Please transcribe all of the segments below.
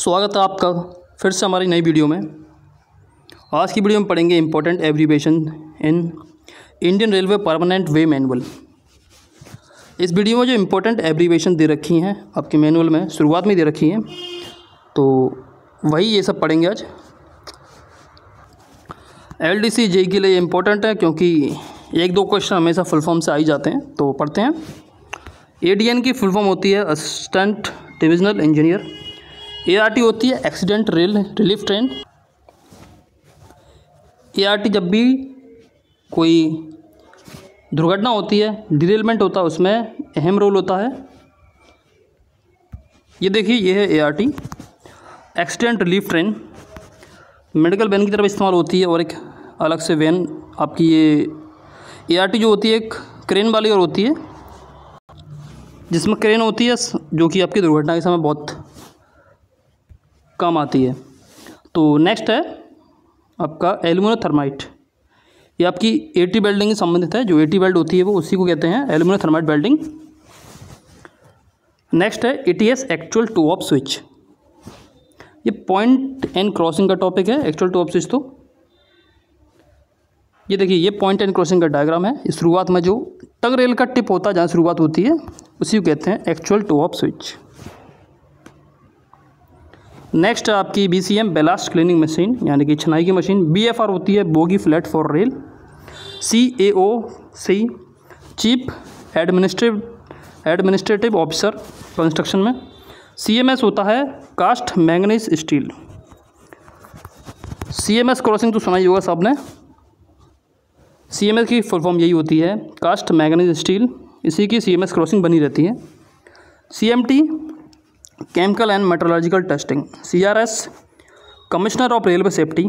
स्वागत है आपका फिर से हमारी नई वीडियो में। आज की वीडियो में पढ़ेंगे important abbreviation in Indian railway permanent way manual. इस वीडियो में जो इम्पोर्टेंट एब्रीविएशन दे रखी हैं आपके मैनुअल में शुरुआत में दे रखी हैं, तो वही ये सब पढ़ेंगे आज। LDC JEE के लिए इम्पोर्टेंट है क्योंकि एक दो क्वेश्चन हमेशा फुल फॉर्म से आ ही जाते हैं, तो पढ़ते हैं। ADN की फुल फॉर्म होती है असिस्टेंट डिविजनल इंजीनियर। ART होती है accident rail relief train. ART जब भी कोई दुर्घटना होती है, डिरेलमेंट होता है, उसमें अहम रोल होता है। ये देखिए, ये है ART accident relief train. Medical van की तरफ इस्तेमाल होती है और एक अलग से वैन आपकी ये ART जो होती है एक क्रेन वाली और होती है, जिसमें क्रेन होती है जो कि आपकी दुर्घटना के समय बहुत काम आती है। तो नेक्स्ट है आपका एल्यूमिनियम थर्माइट। ये आपकी AT वेल्डिंग से संबंधित है। जो AT वेल्ड होती है वो उसी को कहते हैं एल्यूमिनियम थर्माइट वेल्डिंग। नेक्स्ट है ATS actual two off switch. ये पॉइंट एंड क्रॉसिंग का टॉपिक है। एक्चुअल टू ऑफ स्विच, तो ये देखिए, ये पॉइंट एंड क्रॉसिंग का डायग्राम है। इस शुरुआत में जो टग रेल का टिप होता है, जहाँ शुरुआत होती है, उसी को कहते हैं actual two off switch. Next है आपकी BCM बैलास्ट क्लीनिंग मशीन, यानी कि छनाई की मशीन। BFR होती है bogie flat for rail. CAOC chief administrative officer construction में। CMS होता है cast manganese steel. CMS crossing तो सुना ही होगा सबने। CMS की फुल फॉर्म यही होती है कास्ट मैंगनीज स्टील, इसी की CMS क्रॉसिंग बनी रहती है। CMT chemical and metrological testing. CRS commissioner of railway safety.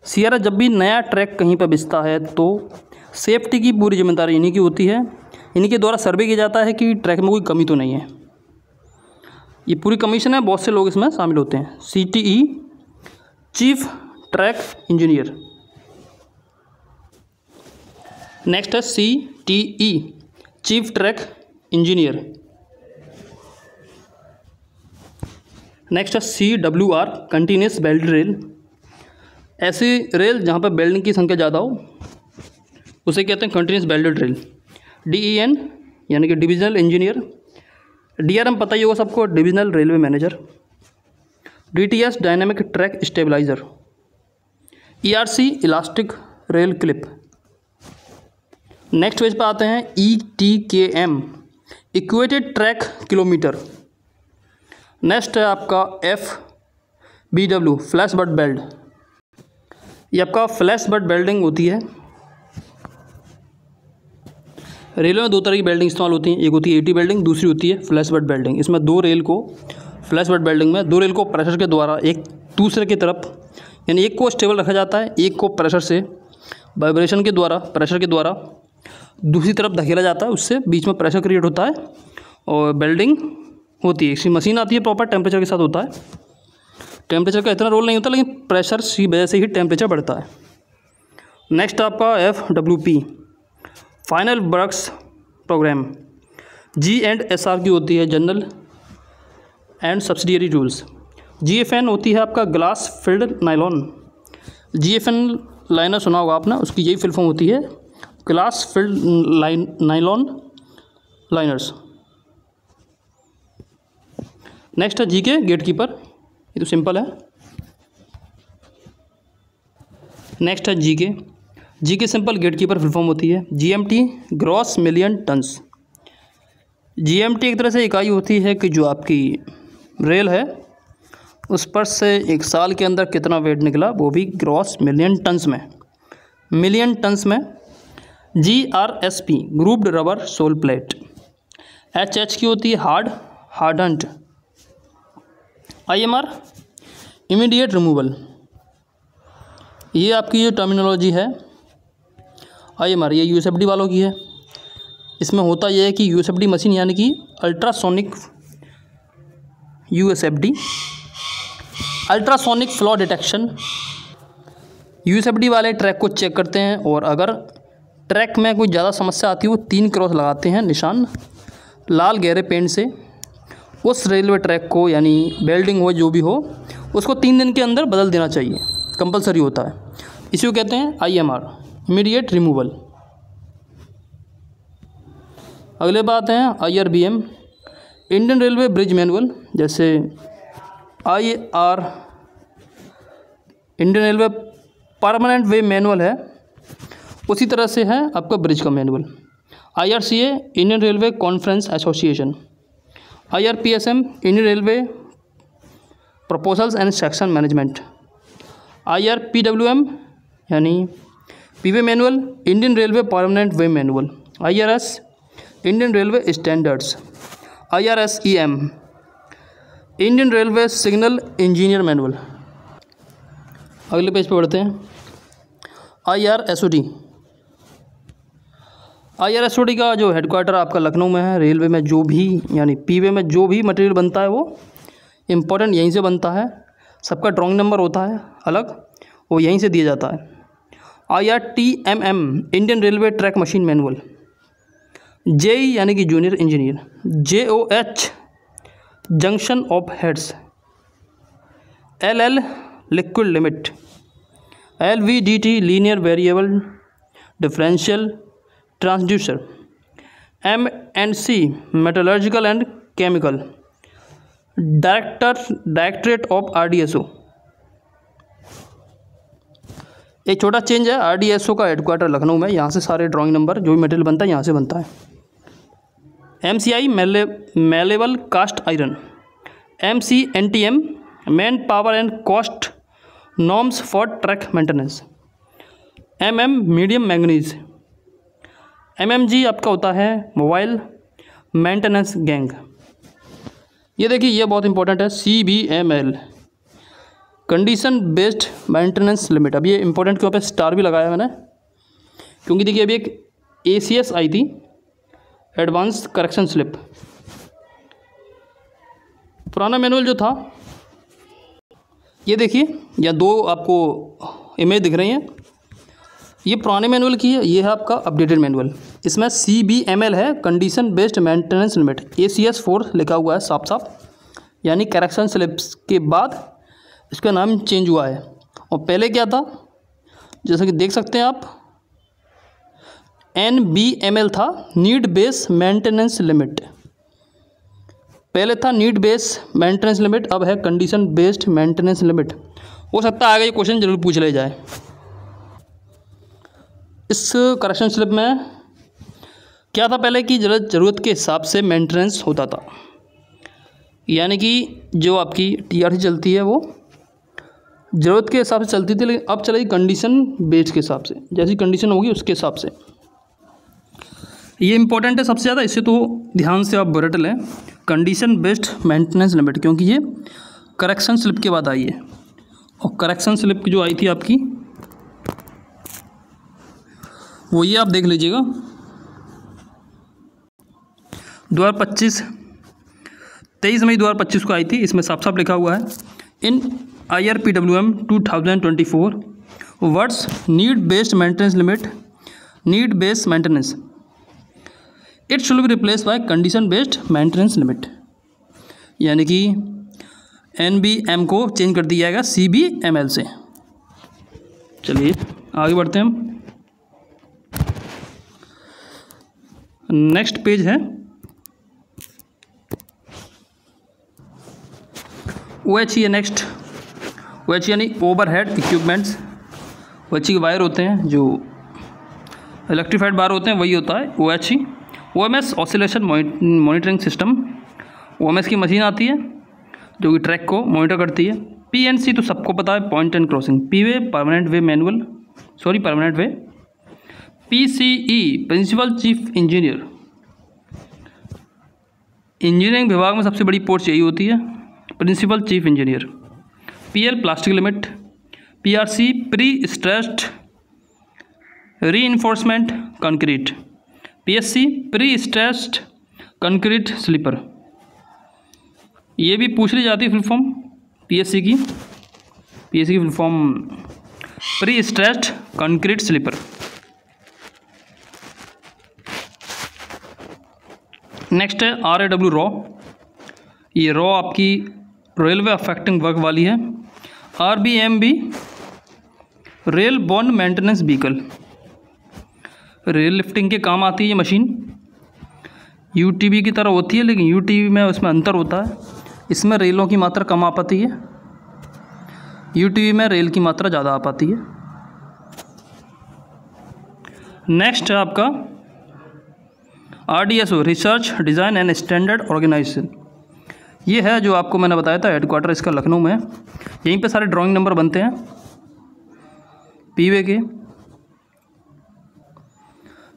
CRS जब भी नया ट्रैक कहीं पर बिछता है तो सेफ्टी की पूरी जिम्मेदारी इन्हीं की होती है। इन्हीं के द्वारा सर्वे किया जाता है कि ट्रैक में कोई कमी तो नहीं है। ये पूरी कमीशन है, बहुत से लोग इसमें शामिल होते हैं। CTE chief track engineer. Next है CTE chief track engineer. Next है CWR कंटिन्यूस बेल्ट रेल। ऐसी रेल जहाँ पर बेल्डिंग की संख्या ज़्यादा हो उसे कहते हैं कंटिन्यूस बेल्टेड रेल। DEN यानी कि डिविजनल इंजीनियर। DRM पता ही होगा सबको, divisional railway manager. DTS dynamic track stabiliser. ERC elastic rail clip. Next page पर आते हैं ETKM equated track kilometre. Next है आपका FBW फ्लैश बट बेल्ट। ये आपका फ्लैश बट बेल्डिंग होती है। रेलों में दो तरह की बेल्डिंग इस्तेमाल होती हैं, एक होती है AT बेल्डिंग, दूसरी होती है फ्लैश बट बेल्डिंग। इसमें दो रेल को फ्लैश बट बेल्डिंग में दो रेल को प्रेशर के द्वारा एक दूसरे की तरफ, यानी एक को स्टेबल रखा जाता है, एक को प्रेशर से वाइब्रेशन के द्वारा प्रेशर के द्वारा दूसरी तरफ धकेला जाता है। उससे बीच में प्रेशर क्रिएट होता है और बेल्डिंग होती है। इसकी मशीन आती है, प्रॉपर टेम्परेचर के साथ होता है। टेम्परेचर का इतना रोल नहीं होता, लेकिन प्रेशर की वजह से ही टेम्परेचर बढ़ता है। नेक्स्ट आपका FWP final works programme. G&SR की होती है general and subsidiary rules. GFN होती है आपका glass field nylon. GFN liner सुना होगा आपने, उसकी यही फुल फॉर्म होती है glass field nylon liners. Next है GK गेटकीपर। ये तो सिंपल है। नेक्स्ट है GK simple gatekeeper full form होती है GMT gross million turns. GMT एक तरह से इकाई होती है कि जो आपकी रेल है उस पर से एक साल के अंदर कितना वेट निकला, वो भी ग्रॉस मिलियन टन्स में। GRSP grouped rubber soul plate. HH की होती है हार्डन्ड। IMR immediate removal. ये आपकी जो टर्मिनोलॉजी है IMR, ये USFD वालों की है। इसमें होता यह है कि USFD मशीन यानी कि ultrasonic ultrasonic flaw detection. USFD वाले ट्रैक को चेक करते हैं और अगर ट्रैक में कोई ज़्यादा समस्या आती है वो 3 क्रॉस लगाते हैं निशान लाल गहरे पेंट से, उस रेलवे ट्रैक को, यानी बिल्डिंग हो जो भी हो, उसको 3 दिन के अंदर बदल देना चाहिए, कंपलसरी होता है। इसी को कहते हैं IMR, इमीडिएट रिमूवल। अगले बात हैं IRBM, Indian railway bridge manual. जैसे IR Indian railway permanent way manual है, उसी तरह से है आपका ब्रिज का manual. IRCA Indian railway conference association. IRPSM Indian railway proposals and section management. IRPWM यानी p way manual, Indian railway permanent way manual. IRS Indian railway standards. IRSEM Indian railway signal engineer manual. अगले page पे बढ़ते हैं। IRSOD। IRSOD का जो headquarter आपका लखनऊ में है। रेलवे में जो भी, यानी पीवे में जो भी मटेरियल बनता है वो इम्पोर्टेंट यहीं से बनता है। सबका ड्रॉइंग नंबर होता है अलग, वो यहीं से दिया जाता है। IRTMM Indian railway track machine manual. JE यानी कि junior engineer. JOH junction of heads. LL liquid limit. LVDT linear variable differential transducer. M&C metallurgical and chemical. Directorate of RDSO। एक छोटा चेंज है, RDSO का हेडक्वार्टर लखनऊ में, यहाँ से सारे ड्राइंग नंबर जो भी मटेरियल बनता है यहाँ से बनता है। MCI malleable cast iron. MCNTM man power and cost norms for track maintenance. MM medium manganese. MMG आपका होता है मोबाइल मेंटेनेंस गैंग। ये देखिए, ये बहुत इंपॉर्टेंट है, CBML condition based maintenance limit. अब ये इंपॉर्टेंट के ऊपर स्टार भी लगाया मैंने, क्योंकि देखिए अभी एक ACS आई थी, एडवांस करेक्शन स्लिप। पुराना मैनुअल जो था, ये देखिए, या दो आपको इमेज दिख रही हैं, ये पुराने मैनुअल की है, ये है आपका अपडेटेड मैनुअल। इसमें CBML है, condition based maintenance limit. ACS 4 लिखा हुआ है साफ साफ, यानी करेक्शन स्लिप्स के बाद इसका नाम चेंज हुआ है। और पहले क्या था, जैसा कि देख सकते हैं आप, NBML था, नीड बेस मेंटेनेंस लिमिट। पहले था नीड बेस मेंटेनेंस लिमिट, अब है कंडीशन बेस्ड मेंटेनेंस लिमिट। हो सकता है आगे ये क्वेश्चन जरूर पूछ ले जाए। इस करेक्शन स्लिप में क्या था पहले कि ज़रूरत के हिसाब से मेंटेनेंस होता था, यानी कि जो आपकी TRC चलती है वो ज़रूरत के हिसाब से चलती थी, लेकिन अब चलेगी कंडीशन बेस्ड के हिसाब से, जैसी कंडीशन होगी उसके हिसाब से। ये इंपॉर्टेंट है सबसे ज़्यादा, इससे तो ध्यान से आप रट लें, कंडीशन बेस्ड मेंटेनेंस लिमिट, क्योंकि ये करेक्शन स्लिप के बाद आई है। और करेक्शन स्लिप जो आई थी आपकी, वो ये आप देख लीजिएगा, 2025 23 मई 2025 को आई थी। इसमें साफ साफ लिखा हुआ है, इन IRPWM 2024 words need based maintenance limit, need based maintenance, it should be replace by condition based maintenance limit. यानी कि NBM को चेंज कर दिया जाएगा CBML से। चलिए आगे बढ़ते हैं हम। नेक्स्ट पेज है OHE। नेक्स्ट OHE यानी ओवरहेड इक्विपमेंट्स। OHE के वायर होते हैं, जो इलेक्ट्रीफाइड वायर होते हैं, वही होता है OHE। OMS oscillation monitoring system. OMS की मशीन आती है जो कि ट्रैक को मॉनिटर करती है। PNC तो सबको पता है, point and crossing. P way permanent way manual, permanent way. PCE principal chief engineer. Engineering विभाग में सबसे बड़ी पोस्ट यही होती है, principal chief engineer. PL plastic limit. PRC pre stressed reinforcement concrete. PSC pre stressed concrete sleeper. ये भी पूछ ली जाती है फुल फॉर्म PSC की full form pre stressed concrete sleeper. Next है RAW रॉ। ये रॉ आपकी रेलवे अफेक्टिंग वर्क वाली है। RBMB rail borne maintenance vehicle, rail lifting के काम आती है ये मशीन। UTV की तरह होती है, लेकिन UTV में उसमें अंतर होता है, इसमें रेलों की मात्रा कम आ पाती है, UTV में रेल की मात्रा ज़्यादा आ पाती है। नेक्स्ट है आपका RDSO research design and standard organisation. ये है जो आपको मैंने बताया था, हेडक्वार्टर इसका लखनऊ में है। यहीं पे सारे ड्राइंग नंबर बनते हैं पीवे के।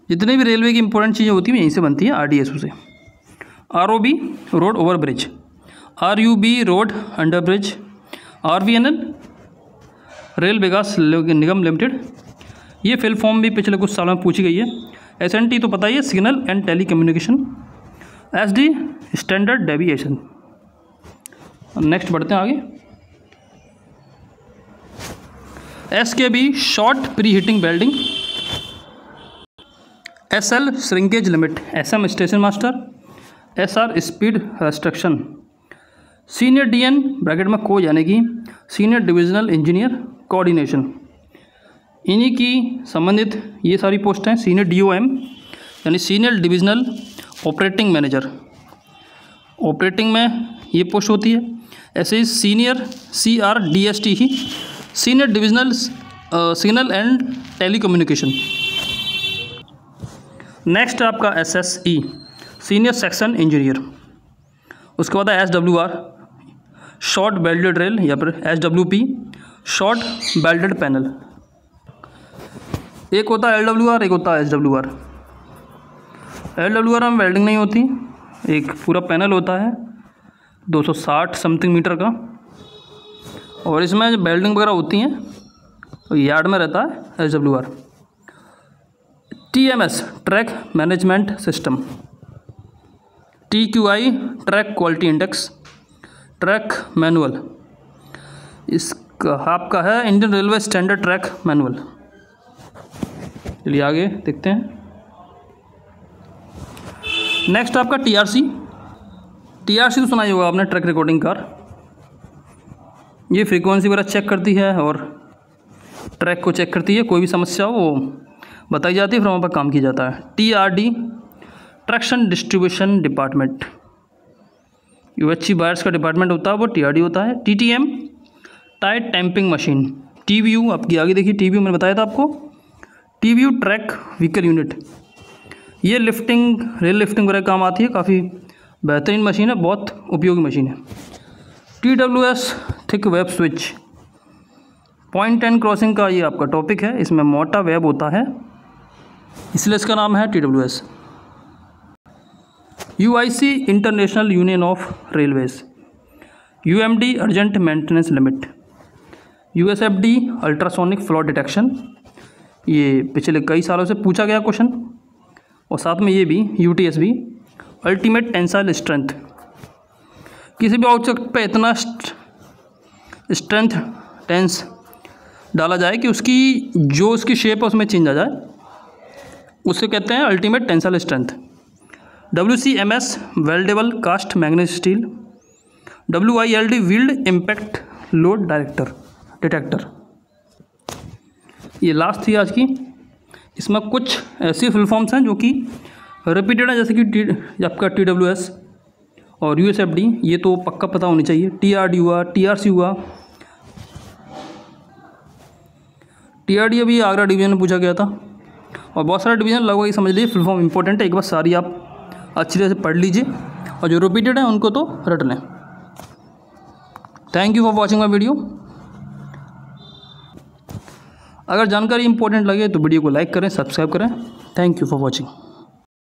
जितने भी रेलवे की इंपॉर्टेंट चीज़ें होती हैं यहीं से बनती हैं, RDSO से। ROB road over bridge, RUB road under bridge, RVNL rail Vikas Nigam limited. ये फिल फॉर्म भी पिछले कुछ सालों में पूछी गई है। SNT तो पता ही है, signal and telecommunication. SD standard deviation. Next बढ़ते हैं आगे। SKB short preheating welding. SL shrinkage limit, SM station master, SR speed restriction, senior DN bracket में को यानी कि सीनियर डिविजनल इंजीनियर कोऑर्डिनेशन। इन्हीं की संबंधित ये सारी पोस्ट हैं। सीनियर DOM यानी senior divisional operating manager, operating में ये पोस्ट होती है। ऐसे ही सीनियर CRDST ही senior divisional signal and telecommunication. Next है आपका SSE सीनियर सेक्शन इंजीनियर। उसके बाद है SWR शॉर्ट बेल्टेड रेल या फिर SWP शॉर्ट बेल्टेड पैनल। एक होता है LWR, एक होता है SWR। LWR में वेल्डिंग नहीं होती, एक पूरा पैनल होता है 260 समथिंग मीटर का, और इसमें जो वेल्डिंग वगैरह होती हैं तो यार्ड में रहता है SWR। TMS track management system, TQI track quality index, track manual, इसका आपका है Indian railway standard track manual. चलिए आगे देखते हैं। नेक्स्ट आपका TRC तो सुना ही होगा आपने, ट्रैक रिकॉर्डिंग कार। ये फ्रीक्वेंसी वगैरह चेक करती है और ट्रैक को चेक करती है, कोई भी समस्या हो वो बताई जाती है, फिर वहाँ पर काम किया जाता है। TRD traction distribution department, UHC buyers का डिपार्टमेंट होता है वो TRD होता है। TTM tight tamping machine. TVU आपकी आगे देखिए, TVU मैंने बताया था आपको, TVU ट्रैक व्हीकल यूनिट। ये लिफ्टिंग रेल लिफ्टिंग वगैरह काम आती है, काफ़ी बेहतरीन मशीन है, बहुत उपयोगी मशीन है। TWS thick web switch, point and crossing का ये आपका टॉपिक है, इसमें मोटा वेब होता है इसलिए इसका नाम है TWS। UIC international union of railways, UMD urgent maintenance limit, USFD ultrasonic flaw detection. ये पिछले कई सालों से पूछा गया क्वेश्चन, और साथ में ये भी UTSB अल्टीमेट टेंसाइल स्ट्रेंथ। किसी भी ऑब्जेक्ट पे इतना स्ट्रेंथ टेंस डाला जाए कि उसकी शेप है उसमें चेंज आ जाए, उससे कहते हैं ultimate tensile strength. WCMS weldable cast magnet steel, WILD wheeled impact load detector. ये लास्ट थी आज की। इसमें कुछ ऐसी फुल फॉर्म्स हैं जो कि रिपीटेड है, जैसे कि आपका TWS और USFD, ये तो पक्का पता होनी चाहिए। TRD हुआ, TRC हुआ, TRD अभी आगरा डिवीजन में पूछा गया था, और बहुत सारे डिवीजन लगभग समझ लीजिए फुल फॉर्म इंपॉर्टेंट है। एक बार सारी आप अच्छी तरह से पढ़ लीजिए, और जो रिपीटेड है उनको तो रट लें। Thank you for watching my video. अगर जानकारी इंपॉर्टेंट लगे तो वीडियो को लाइक करें, सब्सक्राइब करें। Thank you for watching.